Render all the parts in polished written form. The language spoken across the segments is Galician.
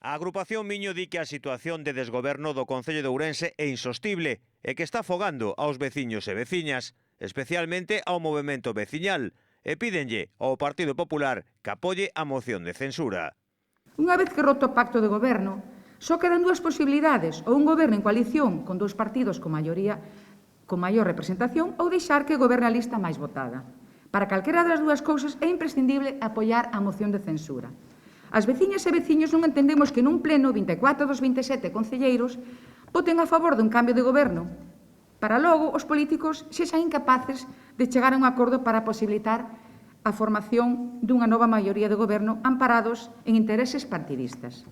A agrupación Miño di que a situación de desgoberno do Concello de Ourense é insostible e que está afogando aos veciños e veciñas, especialmente ao movemento veciñal, e pídenlle ao Partido Popular que apoie a moción de censura. Unha vez que roto o pacto de goberno, só quedan dúas posibilidades, ou un goberno en coalición con dous partidos con maior representación, ou deixar que goberne a lista máis votada. Para calquera das dúas cousas é imprescindible apoiar a moción de censura. As veciñas e veciños non entendemos que nun pleno 24 dos 27 concelleiros voten a favor dun cambio de goberno para logo os políticos sexan incapaces de chegar a un acordo para posibilitar a formación dunha nova maioría de goberno amparados en intereses partidistas.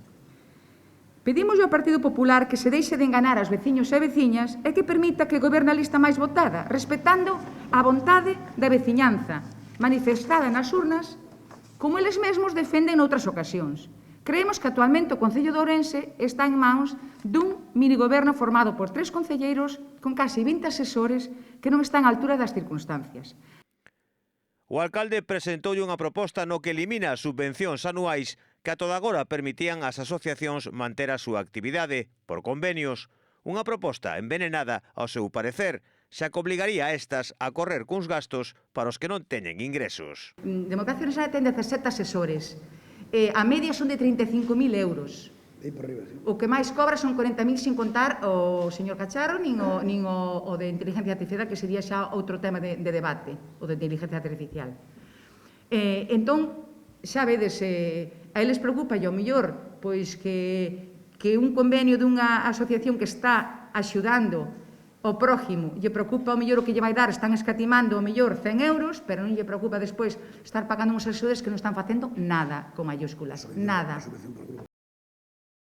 Pedimos ao Partido Popular que se deixe de enganar aos veciños e veciñas e que permita que goberne a lista máis votada, respetando a vontade da veciñanza manifestada nas urnas como eles mesmos defenden noutras ocasións. Creemos que actualmente o Concello de Ourense está en mans dun minigoberno formado por 3 concelleiros con casi 20 asesores que non están á altura das circunstancias. O alcalde presentoulle unha proposta no que elimina as subvencións anuais que a toda agora permitían ás asociacións manter a súa actividade por convenios. Unha proposta envenenada, ao seu parecer, xa que obligaría a estas a correr cuns gastos para os que non teñen ingresos. Democracia Ourensana ten 17 asesores. A media son de 35.000 euros. O que máis cobra son 40.000 sin contar o señor Cacharro nin o de inteligencia artificial, que sería xa outro tema de debate, o de inteligencia artificial. Entón, xa vedes, a eles preocupa ao mellor pois que un convenio dunha asociación que está axudando o prójimo lle preocupa ao mellor o que lle vai dar, están escatimando ao mellor 100 euros, pero non lle preocupa despois estar pagando uns asesores que non están facendo nada, con mayúsculas, nada.